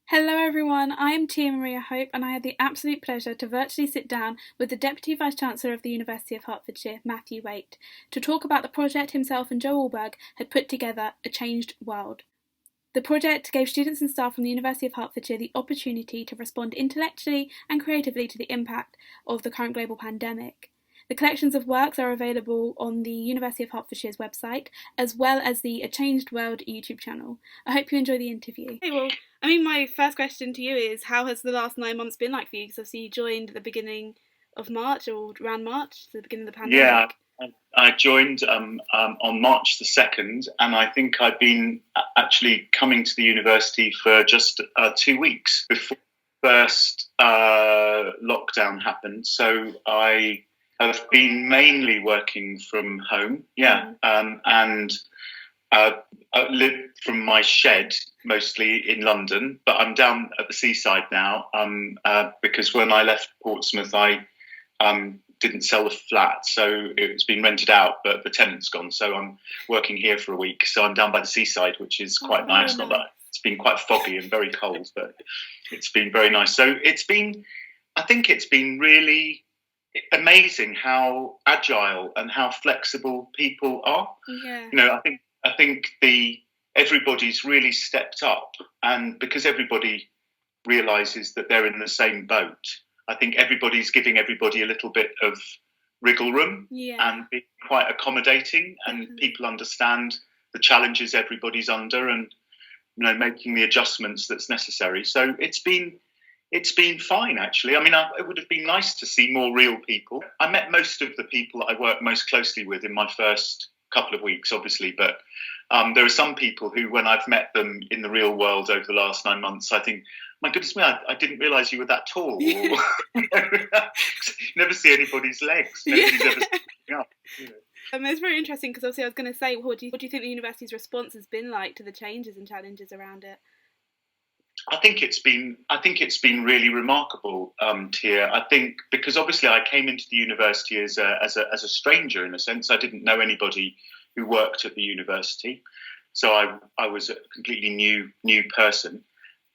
Hello everyone, I am Tia Maria Hope and I had the absolute pleasure to virtually sit down with the Deputy Vice-Chancellor of the University of Hertfordshire, Matthew Weait, to talk about the project himself and Joe Allberg had put together, A Changed World. The project gave students and staff from the University of Hertfordshire the opportunity to respond intellectually and creatively to the impact of the current global pandemic. The collections of works are available on the University of Hertfordshire's website, as well as the A Changed World YouTube channel. I hope you enjoy the interview. Hey, well, my first question to you is, how has the last 9 months been like for you? Because obviously you joined at the beginning of March, or around March, the beginning of the pandemic. Yeah, I joined on March the 2nd, and I think I've been actually coming to the university for just 2 weeks before the first lockdown happened. So I have been mainly working from home, and I live from my shed, mostly in London, but I'm down at the seaside now because when I left Portsmouth, I didn't sell the flat, so it's been rented out, but the tenant's gone, so I'm working here for a week. So I'm down by the seaside, which is quite nice. Not that it's been quite foggy and very cold, but it's been very nice. So I think it's been really amazing how agile and how flexible people are. Yeah. I think everybody's really stepped up, and because everybody realises that they're in the same boat, I think everybody's giving everybody a little bit of wriggle room and being quite accommodating, and people understand the challenges everybody's under, and making the adjustments that's necessary. So it's been fine, actually. I mean, it would have been nice to see more real people. I met most of the people I work most closely with in my first couple of weeks, obviously, but there are some people who, when I've met them in the real world over the last 9 months, I think, my goodness me, I didn't realise you were that tall. Or, never see anybody's legs. Nobody's ever seen up. It's very interesting because obviously I was going to say, what do you think the university's response has been like to the changes and challenges around it? I think it's been really remarkable, Tia. I think because obviously I came into the university as a stranger, in a sense. I didn't know anybody who worked at the university, so I was a completely new person.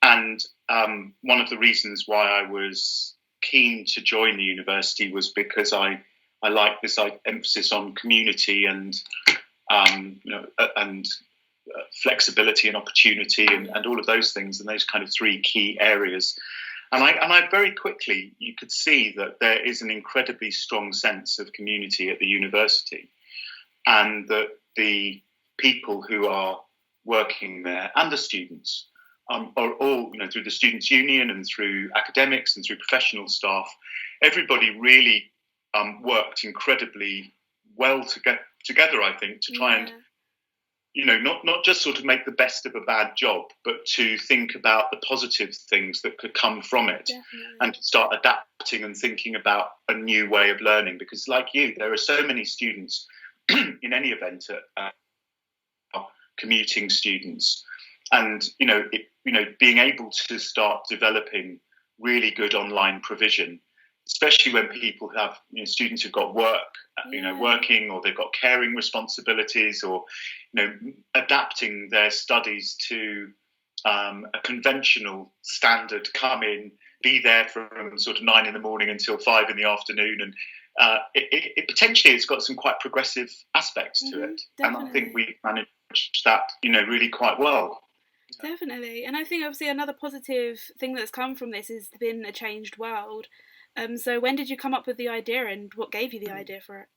And one of the reasons why I was keen to join the university was because I like this emphasis on community and flexibility and opportunity and all of those things, and those kind of three key areas. And I very quickly, you could see that there is an incredibly strong sense of community at the university, and that the people who are working there and the students are all, through the Students' Union and through academics and through professional staff, everybody really worked incredibly well together, I think, to try and not just sort of make the best of a bad job, but to think about the positive things that could come from it. Definitely. And to start adapting and thinking about a new way of learning. Because like you, there are so many students in any event, commuting students, and being able to start developing really good online provision, especially when people have students who've got work, working, or they've got caring responsibilities, or adapting their studies to a conventional standard. Come in, be there from sort of 9 a.m. until 5 p.m, and it potentially it's got some quite progressive aspects to it. Definitely. And I think we managed that really quite well. Definitely. And I think obviously another positive thing that's come from this has been a changed world. So when did you come up with the idea, and what gave you the idea for it?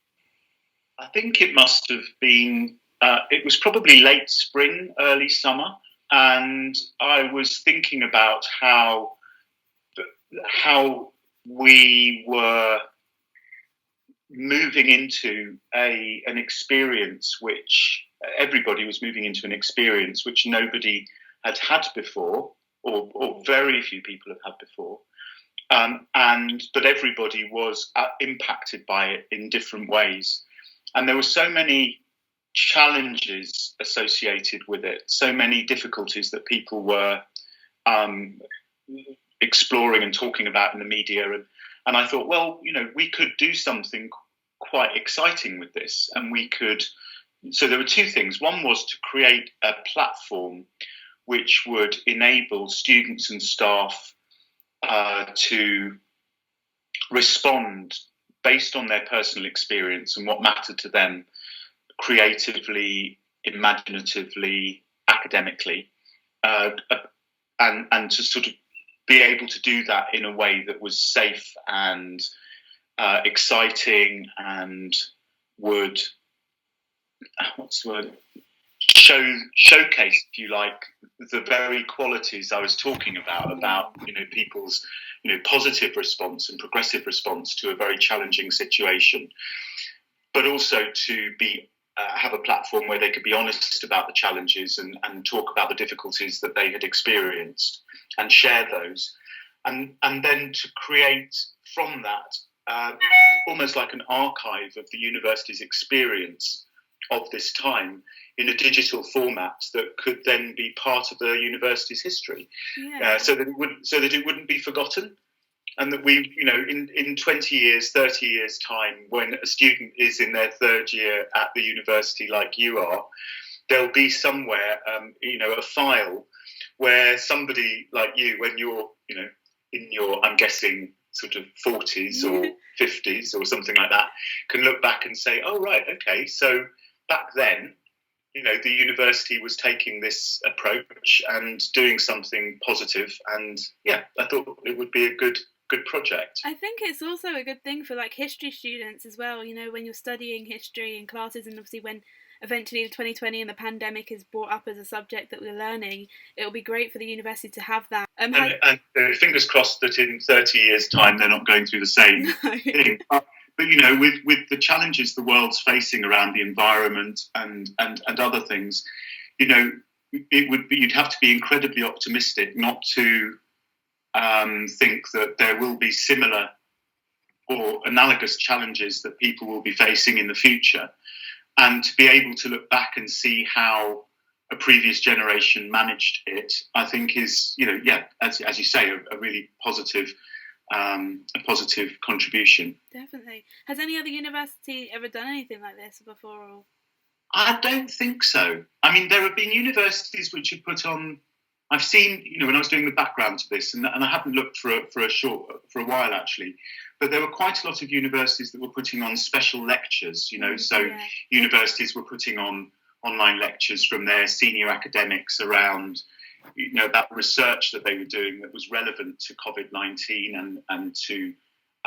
I think it must have been, it was probably late spring, early summer. And I was thinking about how we were moving into an experience which everybody was moving into, an experience which nobody had before, or very few people have had before. But everybody was impacted by it in different ways. And there were so many challenges associated with it, so many difficulties that people were exploring and talking about in the media. And I thought, well, we could do something quite exciting with this. And so there were two things. One was to create a platform which would enable students and staff to respond based on their personal experience and what mattered to them, creatively, imaginatively, academically, and to sort of be able to do that in a way that was safe and exciting and would, what's the word, showcase, if you like, the very qualities I was talking about people's positive response and progressive response to a very challenging situation, but also to be have a platform where they could be honest about the challenges and talk about the difficulties that they had experienced and share those, and then to create from that almost like an archive of the university's experience of this time in a digital format that could then be part of the university's history, so that it wouldn't be forgotten, and that we, in 20 years, 30 years time, when a student is in their third year at the university like you are, there'll be somewhere, a file where somebody like you, when you're, in your, I'm guessing, sort of 40s or 50s or something like that, can look back and say, oh, right, okay, so back then, the university was taking this approach and doing something positive, and I thought it would be a good project. I think it's also a good thing for like history students as well, when you're studying history in classes, and obviously when eventually the 2020 and the pandemic is brought up as a subject that we're learning, it'll be great for the university to have that. And fingers crossed that in 30 years' time they're not going through the same thing. But with the challenges the world's facing around the environment and other things, you'd have to be incredibly optimistic not to think that there will be similar or analogous challenges that people will be facing in the future, and to be able to look back and see how a previous generation managed it, I think is, as you say, a really positive contribution. Definitely. Has any other university ever done anything like this before? Or? I don't think so. I mean, there have been universities which have put on. I've seen, when I was doing the background to this, and I haven't looked for a while actually, but there were quite a lot of universities that were putting on special lectures. Universities were putting on online lectures from their senior academics around, about research that they were doing that was relevant to COVID-19 and to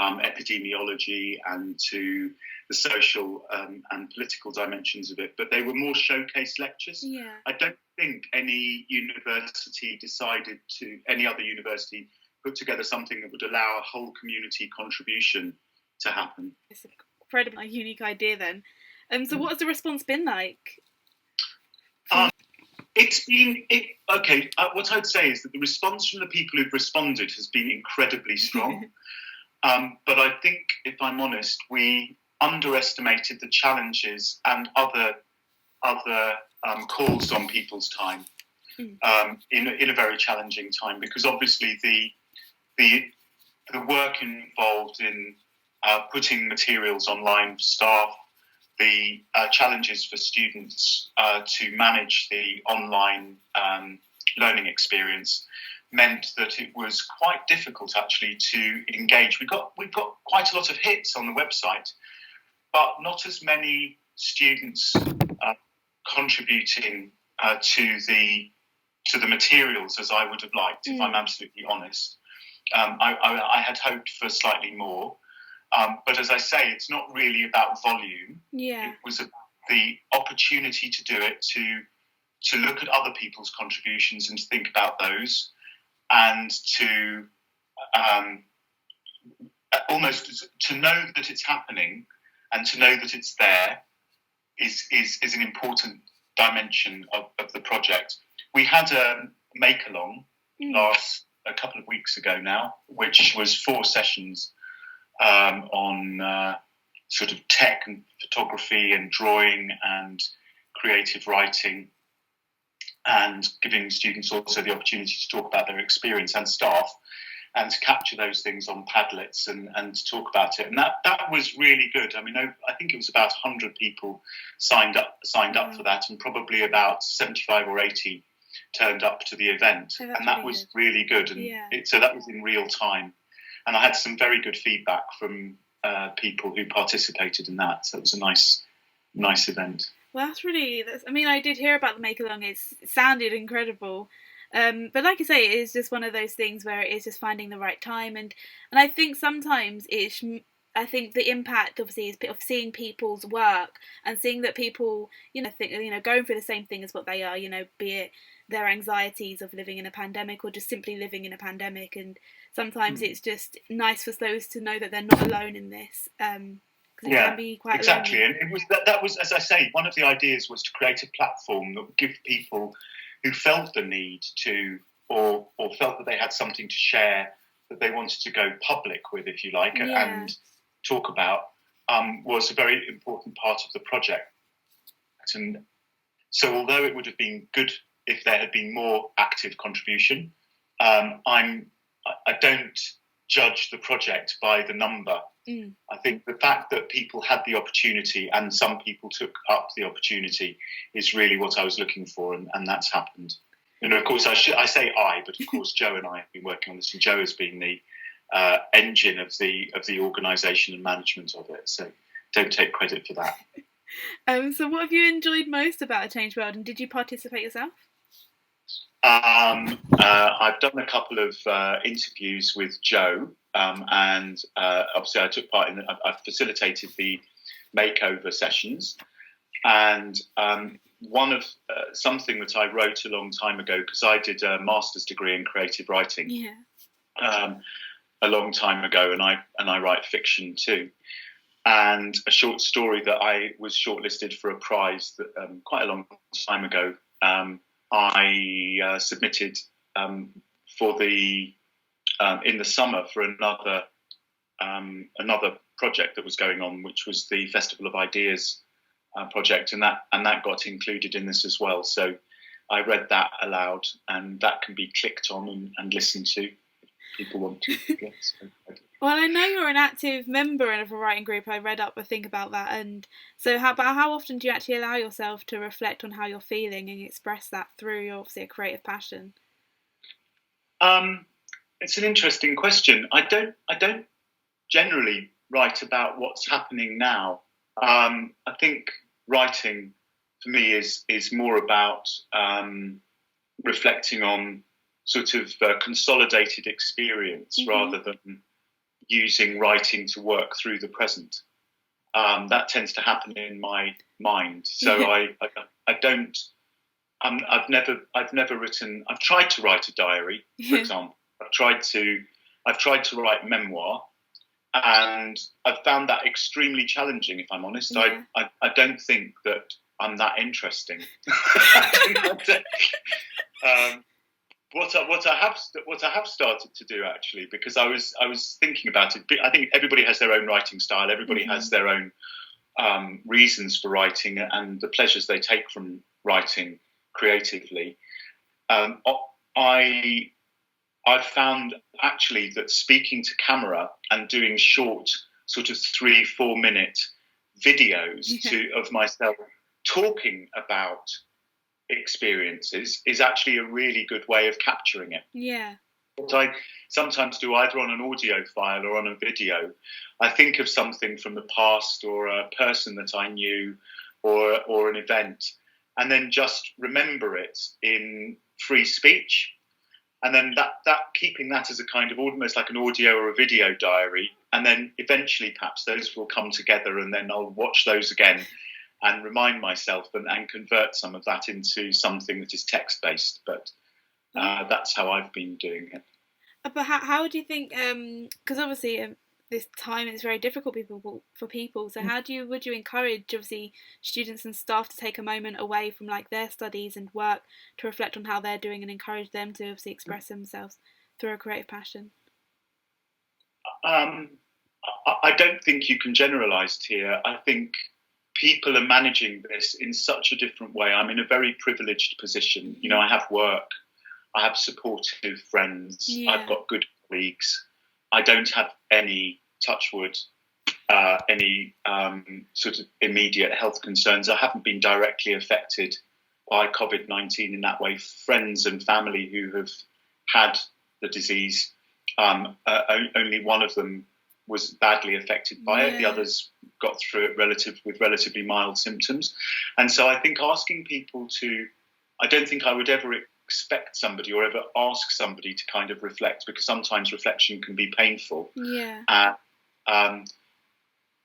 epidemiology and to the social and political dimensions of it. But they were more showcase lectures. Yeah. I don't think any other university put together something that would allow a whole community contribution to happen. It's an incredibly unique idea then. So what has the response been like? What I'd say is that the response from the people who've responded has been incredibly strong. But I think, if I'm honest, we underestimated the challenges and other calls on people's time in a very challenging time, because obviously the work involved in putting materials online for staff, the challenges for students to manage the online learning experience meant that it was quite difficult actually to engage. We've got quite a lot of hits on the website, but not as many students contributing to the materials as I would have liked, if I'm absolutely honest. I had hoped for slightly more. But as I say, it's not really about volume. Yeah. It was the opportunity to do it, to look at other people's contributions and to think about those, and to almost to know that it's happening and to know that it's there is an important dimension of the project. We had a make-along a couple of weeks ago now, which was 4 sessions on sort of tech and photography and drawing and creative writing, and giving students also the opportunity to talk about their experience, and staff, and to capture those things on Padlets and to talk about it. And that was really good. I mean, I think it was about 100 people signed up for that, and probably about 75 or 80 turned up to the event, and that was really good. And so that was in real time, and I had some very good feedback from people who participated in that. So it was a nice event. Well, I mean, I did hear about the make along. It sounded incredible. But like I say, it is just one of those things where it is just finding the right time, and I think sometimes I think the impact obviously is of seeing people's work and seeing that people, think, going through the same thing as what they are, be it their anxieties of living in a pandemic or just simply living in a pandemic, and sometimes it's just nice for those to know that they're not alone in this. It can be quite exactly, lonely. And that was, as I say, one of the ideas was to create a platform that would give people who felt the need to, or felt that they had something to share that they wanted to go public with, if you like, and talk about, was a very important part of the project. And so although it would have been good if there had been more active contribution, I don't judge the project by the number. I think the fact that people had the opportunity and some people took up the opportunity is really what I was looking for, and that's happened. Of course, I say I, but of course Joe and I have been working on this, and Joe has been the engine of the organisation and management of it. So don't take credit for that. So what have you enjoyed most about A Changed World, and did you participate yourself? I've done a couple of interviews with Joe, and obviously I took part in. I've facilitated the makeover sessions, and one of something that I wrote a long time ago, because I did a master's degree in creative writing a long time ago, and I write fiction too. And a short story that I was shortlisted for a prize that quite a long time ago. I submitted for the in the summer for another project that was going on, which was the Festival of Ideas project, and that got included in this as well. So I read that aloud, and that can be clicked on and listened to if people want to. Yes. Well, I know you're an active member of a writing group. I read up, I think, about that. And so how often do you actually allow yourself to reflect on how you're feeling and express that through, obviously, a creative passion? It's an interesting question. I don't generally write about what's happening now. I think writing for me is more about reflecting on sort of consolidated experience rather than using writing to work through the present. That tends to happen in my mind. So I don't. I've never written. I've tried to write a diary, for example. I've tried to write memoir, and I've found that extremely challenging. If I'm honest, I don't think that I'm that interesting. What I have started to do, actually, because I was thinking about it. I think everybody has their own writing style. Everybody has their own reasons for writing and the pleasures they take from writing creatively. I've found actually that speaking to camera and doing short, sort of 3-4 minute videos of myself talking about experiences is actually a really good way of capturing it. Yeah. What I sometimes do, either on an audio file or on a video, I think of something from the past or a person that I knew or an event, and then just remember it in free speech. And then that keeping that as a kind of almost like an audio or a video diary, and then eventually perhaps those will come together, and then I'll watch those again and remind myself and convert some of that into something that is text-based. But that's how I've been doing it. But how do you think, because obviously this time is very difficult for people, so would you encourage, obviously, students and staff to take a moment away from like their studies and work to reflect on how they're doing and encourage them to obviously express themselves through a creative passion? I don't think you can generalise here. I think people are managing this in such a different way. I'm in a very privileged position. You know, I have work, I have supportive friends, I've got good colleagues. I don't have any, touch wood, any sort of immediate health concerns. I haven't been directly affected by COVID-19 in that way, friends and family who have had the disease. Only one of them was badly affected by it. The others got through it with relatively mild symptoms. And so I think asking people I don't think I would ever expect somebody or ever ask somebody to kind of reflect, because sometimes reflection can be painful. Yeah.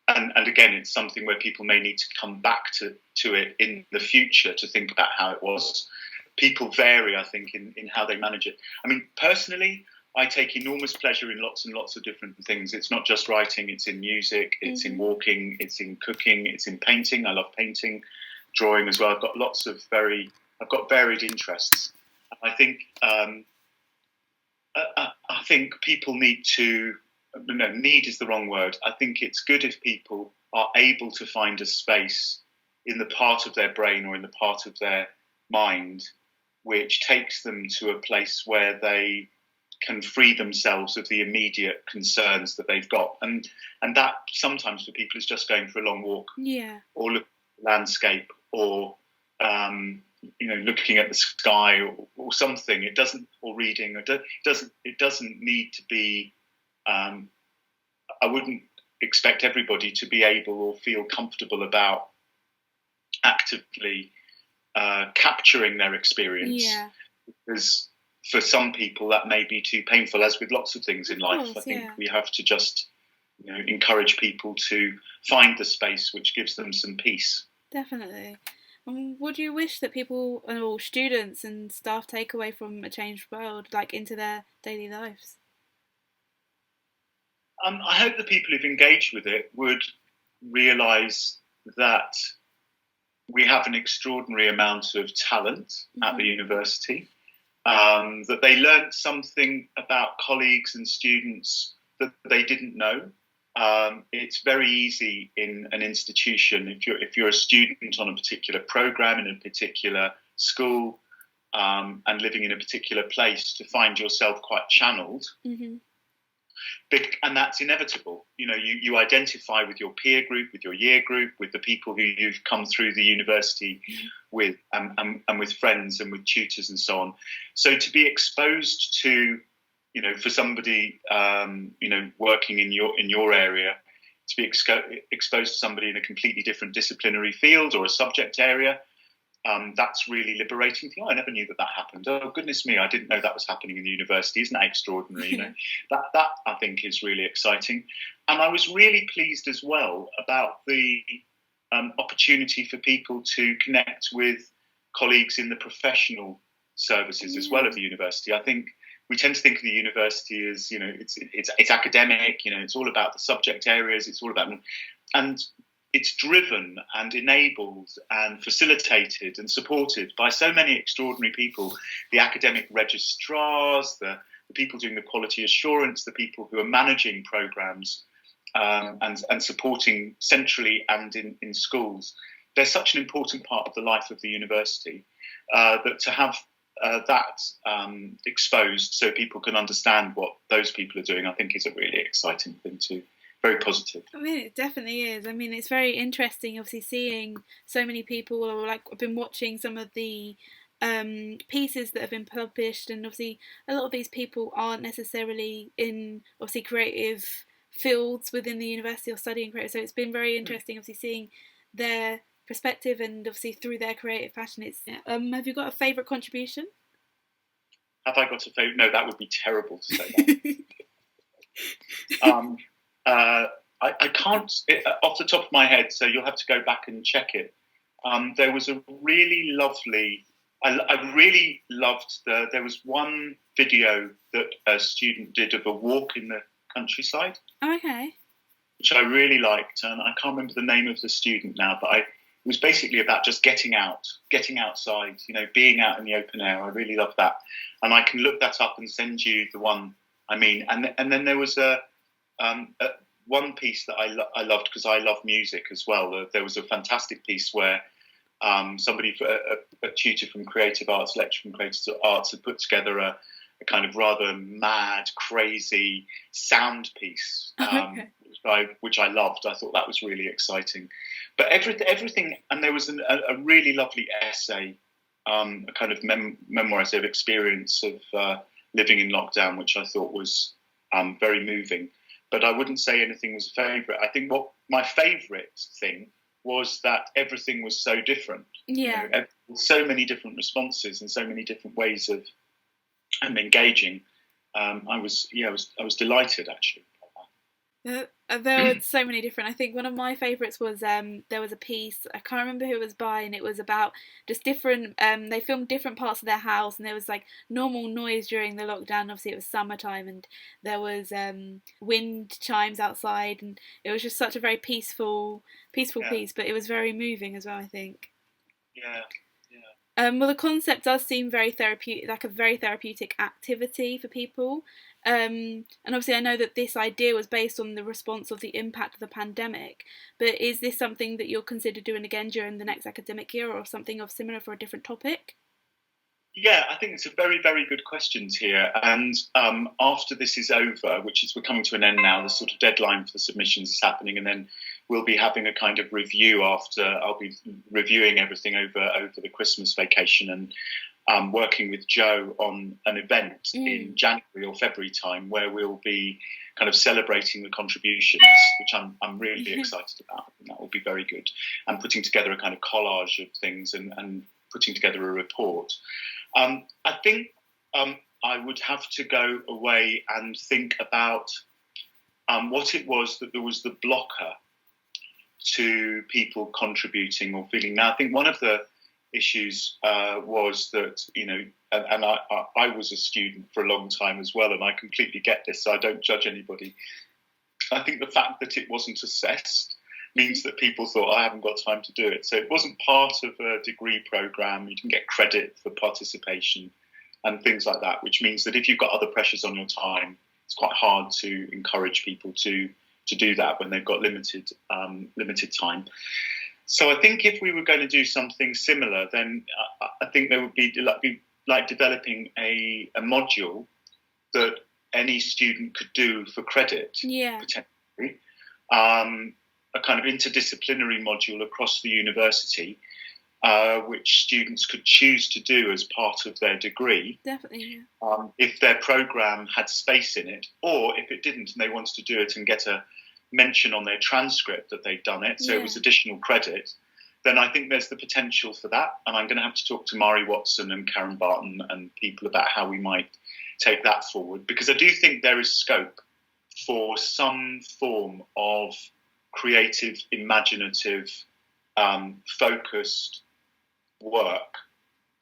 And again, it's something where people may need to come back to it in the future to think about how it was. People vary, I think, in how they manage it. I mean, personally, I take enormous pleasure in lots and lots of different things. It's not just writing, it's in music, it's in walking, it's in cooking, it's in painting. I love painting, drawing as well. I've got varied interests. I think people need to, no, need is the wrong word. I think it's good if people are able to find a space in the part of their brain or in the part of their mind which takes them to a place where they can free themselves of the immediate concerns that they've got. And that sometimes for people is just going for a long walk, or looking at the landscape, or looking at the sky, or something. It doesn't, or reading. It doesn't need to be. I wouldn't expect everybody to be able or feel comfortable about actively capturing their experience, because for some people that may be too painful, as with lots of things in life. I think we have to just encourage people to find the space which gives them some peace. Definitely. What do you wish that people, or students and staff, take away from a changed world, like into their daily lives? I hope the people who've engaged with it would realise that we have an extraordinary amount of talent at the university, that they learnt something about colleagues and students that they didn't know. It's very easy in an institution, if you're a student on a particular programme in a particular school, and living in a particular place, to find yourself quite channelled. And that's inevitable. You identify with your peer group, with your year group, with the people who you've come through the university with, and with friends and with tutors and so on. So to be exposed to, for somebody, working in your area, to be exposed to somebody in a completely different disciplinary field or a subject area, that's really liberating. Oh, I never knew that happened. Oh, goodness me, I didn't know that was happening in the university. Isn't that extraordinary? That I think is really exciting. And I was really pleased as well about the opportunity for people to connect with colleagues in the professional services as well of the university. I think we tend to think of the university as, it's academic, it's all about the subject areas, it's all about, and it's driven and enabled and facilitated and supported by so many extraordinary people, the academic registrars, the people doing the quality assurance, the people who are managing programmes, and supporting centrally and in schools. They're such an important part of the life of the university, that to have that exposed so people can understand what those people are doing, I think is a really exciting thing too. Very positive. I mean, it definitely is. I mean, it's very interesting, obviously, seeing so many people, or I've been watching some of the pieces that have been published, and obviously a lot of these people aren't necessarily in, obviously, creative fields within the university or studying creative. So it's been very interesting, obviously, seeing their perspective and obviously through their creative passion. Have you got a favourite contribution? Have I got a favourite? No, that would be terrible to say that. I can't, off the top of my head, so you'll have to go back and check it. There was a really lovely, I really loved there was one video that a student did of a walk in the countryside. Okay. Which I really liked, and I can't remember the name of the student now, but it was basically about just getting outside, being out in the open air. I really loved that. And I can look that up and send you the one I mean. And then there was one piece that I loved, because I love music as well. There was a fantastic piece where somebody, a tutor from creative arts, lecturer from creative arts, had put together a kind of rather mad, crazy sound piece, which I loved. I thought that was really exciting. But everything, and there was a really lovely essay a kind of memoirs experience of living in lockdown, which I thought was very moving. But I wouldn't say anything was a favourite. I think what my favourite thing was that everything was so different. Yeah. You know, so many different responses and so many different ways of engaging. I was delighted actually. There were so many different. I think one of my favourites was there was a piece, I can't remember who it was by, and it was about just different. They filmed different parts of their house, and there was like normal noise during the lockdown. Obviously, it was summertime, and there was wind chimes outside, and it was just such a very peaceful piece. But it was very moving as well, I think. Yeah. Well, the concept does seem very therapeutic, like a very therapeutic activity for people. And obviously I know that this idea was based on the response of the impact of the pandemic, but is this something that you'll consider doing again during the next academic year, or something of similar for a different topic? Yeah, I think it's a very, very good questions here. And after this is over, we're coming to an end now, the sort of deadline for the submissions is happening, and then we'll be having a kind of review after. I'll be reviewing everything over the Christmas vacation and working with Joe on an event in January or February time where we'll be kind of celebrating the contributions, which I'm really excited about. And that will be very good. And putting together a kind of collage of things and putting together a report. I think I would have to go away and think about what it was that there was the blocker to people contributing or feeling. Now, I think one of the issues was that, you know, and I was a student for a long time as well, and I completely get this, so I don't judge anybody. I think the fact that it wasn't assessed means that people thought, I haven't got time to do it. So it wasn't part of a degree programme. You didn't get credit for participation and things like that, which means that if you've got other pressures on your time, it's quite hard to encourage people to do that when they've got limited time. So I think if we were going to do something similar, then I think there would be like developing a module that any student could do for credit, potentially. A kind of interdisciplinary module across the university, which students could choose to do as part of their degree. Definitely. If their programme had space in it, or if it didn't and they wanted to do it and get a mention on their transcript that they'd done it, so it was additional credit, then I think there's the potential for that. And I'm going to have to talk to Mari Watson and Karen Barton and people about how we might take that forward, because I do think there is scope for some form of creative, imaginative, focused work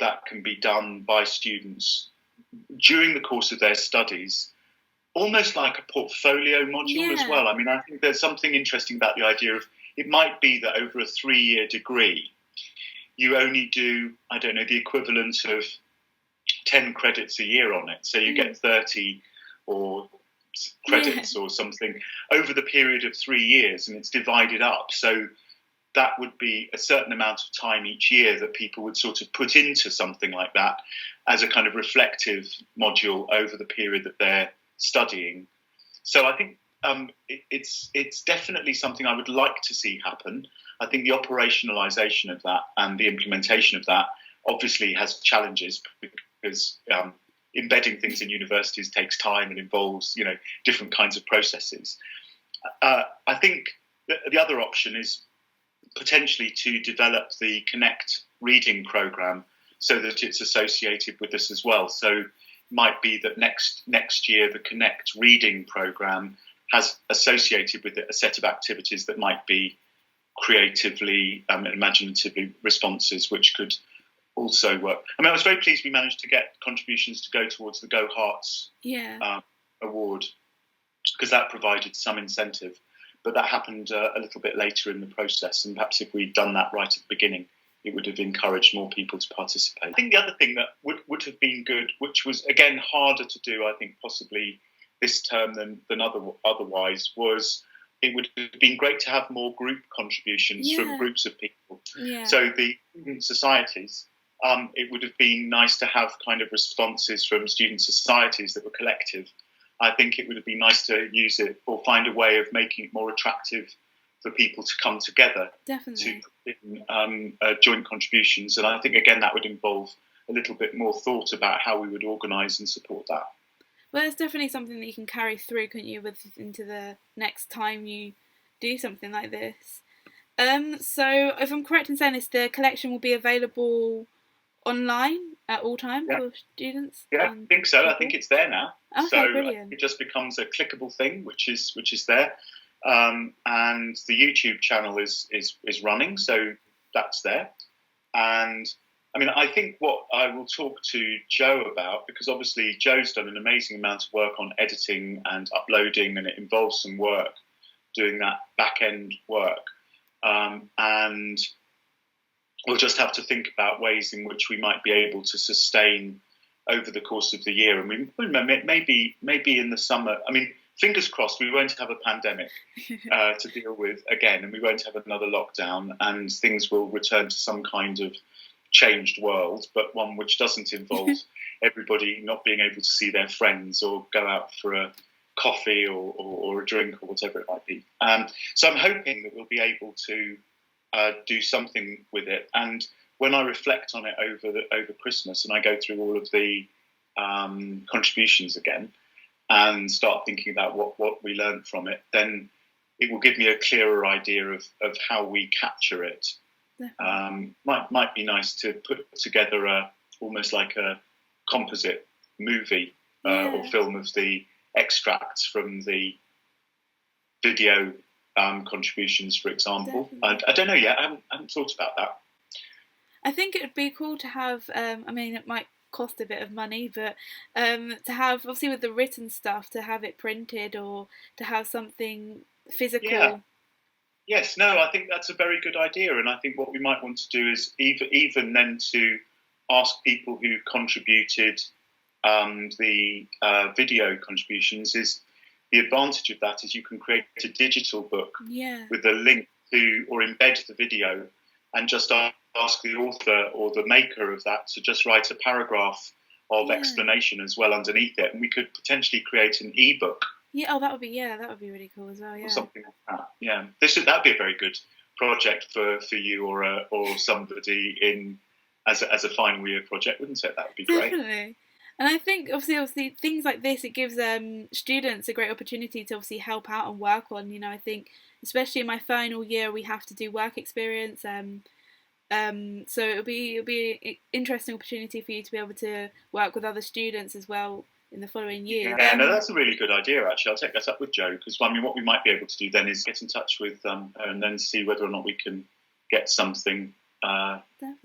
that can be done by students during the course of their studies, almost like a portfolio module as well. I mean, I think there's something interesting about the idea of, it might be that over a 3-year degree, you only do, I don't know, the equivalent of 10 credits a year on it. So you get 30 or credits or something over the period of 3 years, and it's divided up. So that would be a certain amount of time each year that people would sort of put into something like that as a kind of reflective module over the period that they're studying. So I think it's definitely something I would like to see happen. I think the operationalisation of that and the implementation of that obviously has challenges, because embedding things in universities takes time and involves, you know, different kinds of processes. I think the other option is potentially to develop the Connect reading programme so that it's associated with this as well. So it might be that next year the Connect reading programme has associated with it a set of activities that might be creatively and imaginatively responses, which could also work. I mean, I was very pleased we managed to get contributions to go towards the Go Hearts award, because that provided some incentive. But that happened a little bit later in the process, and perhaps if we'd done that right at the beginning, it would have encouraged more people to participate. I think the other thing that would have been good, which was, again, harder to do, I think, possibly this term than otherwise, was it would have been great to have more group contributions from groups of people. So the student societies, it would have been nice to have kind of responses from student societies that were collective. I think it would have been nice to use it or find a way of making it more attractive for people to come together Definitely. to put in joint contributions. And I think, again, that would involve a little bit more thought about how we would organise and support that. Well, it's definitely something that you can carry through, couldn't you, into the next time you do something like this. So if I'm correct in saying this, the collection will be available online at all times for students? Yeah, I think so. People? I think it's there now. Okay, so brilliant. It just becomes a clickable thing, which is there. And the YouTube channel is running, so that's there. And I mean, I think what I will talk to Joe about, because obviously Joe's done an amazing amount of work on editing and uploading, and it involves some work doing that back-end work. And we'll just have to think about ways in which we might be able to sustain over the course of the year. And maybe in the summer, I mean, fingers crossed, we won't have a pandemic to deal with again, and we won't have another lockdown, and things will return to some kind of changed world, but one which doesn't involve everybody not being able to see their friends or go out for a coffee or a drink or whatever it might be. So I'm hoping that we'll be able to do something with it. And when I reflect on it over Christmas and I go through all of the contributions again and start thinking about what we learned from it, then it will give me a clearer idea of how we capture it. Might be nice to put together almost like a composite movie or film of the extracts from the video contributions, for example. I don't know yet. I haven't thought about that. I think it would be cool to have, I mean, it might cost a bit of money, but to have, obviously with the written stuff, to have it printed or to have something physical. Yeah. Yes, no, I think that's a very good idea. And I think what we might want to do is even then to ask people who contributed the video contributions, is the advantage of that is you can create a digital book with a link to, or embed the video, and just ask the author or the maker of that to just write a paragraph of explanation as well underneath it, and we could potentially create an ebook. Yeah, that would be really cool as well. Yeah, or something like that. Yeah, that'd be a very good project for you or somebody in as a final year project, wouldn't it? That would be great. Definitely. And I think obviously things like this, it gives students a great opportunity to obviously help out and work on. You know, I think especially in my final year we have to do work experience. So it'll be an interesting opportunity for you to be able to work with other students as well in the following year. Yeah, no, that's a really good idea, actually. I'll take that up with Jo, because I mean, what we might be able to do then is get in touch with her and then see whether or not we can get something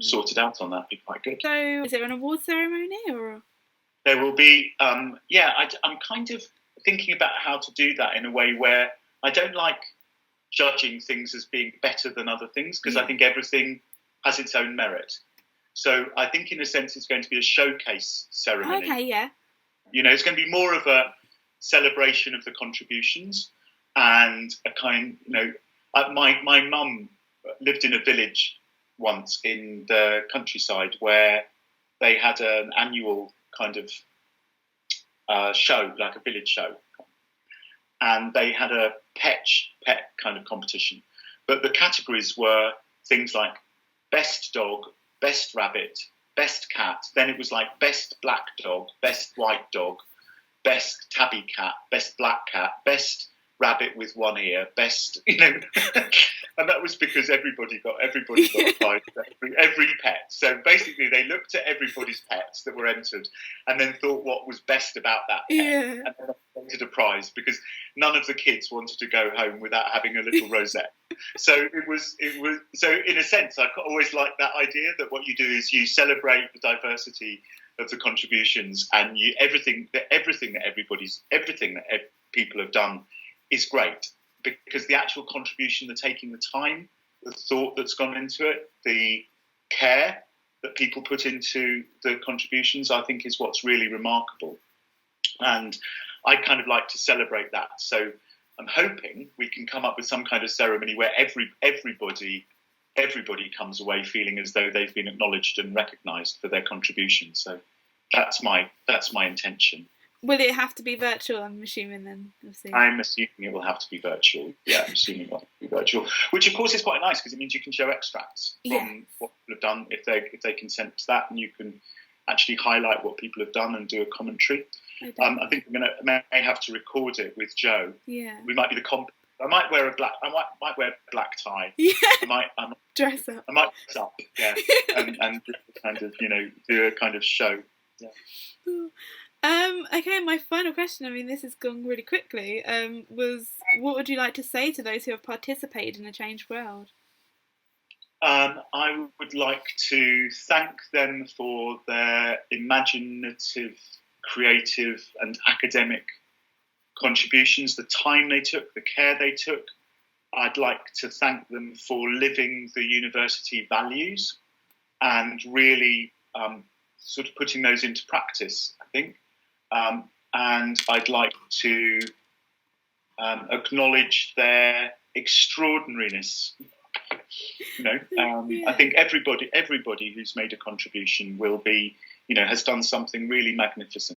sorted out on that. It'd be quite good. So, is it an award ceremony or? There will be, I'm kind of thinking about how to do that in a way where I don't like judging things as being better than other things, because I think everything has its own merit. So I think in a sense it's going to be a showcase ceremony. Okay, yeah. You know, it's going to be more of a celebration of the contributions and a kind, you know, my mum lived in a village once in the countryside where they had an annual kind of show, like a village show. And they had a pet kind of competition. But the categories were things like best dog, best rabbit, best cat. Then it was like best black dog, best white dog, best tabby cat, best black cat, best rabbit with one ear, best, you know. And that was because everybody got a prize for every pet. So basically they looked at everybody's pets that were entered and then thought what was best about that pet. Yeah. And then wanted a prize, because none of the kids wanted to go home without having a little rosette. So it was so in a sense I always liked that idea that what you do is you celebrate the diversity of the contributions, and everything that people have done is great, because the actual contribution, the taking the time, the thought that's gone into it, the care that people put into the contributions, I think is what's really remarkable. And I'd kind of like to celebrate that. So I'm hoping we can come up with some kind of ceremony where everybody comes away feeling as though they've been acknowledged and recognised for their contribution. So that's my intention. Will it have to be virtual, I'm assuming then? Obviously. I'm assuming it will have to be virtual. Yeah, I'm assuming it will. virtual, which of course is quite nice because it means you can show extracts from what people have done if they consent to that, and you can actually highlight what people have done and do a commentary. I think may have to record it with Joe. Yeah, we might be I might wear a black tie. Yeah, I might dress up. I might dress up. Yeah, and kind of do a kind of show. Yeah. Okay, my final question, I mean this has gone really quickly, was what would you like to say to those who have participated in a changed world? I would like to thank them for their imaginative, creative and academic contributions, the time they took, the care they took. I'd like to thank them for living the university values and really sort of putting those into practice, I think. And I'd like to acknowledge their extraordinariness. I think everybody who's made a contribution will be, has done something really magnificent.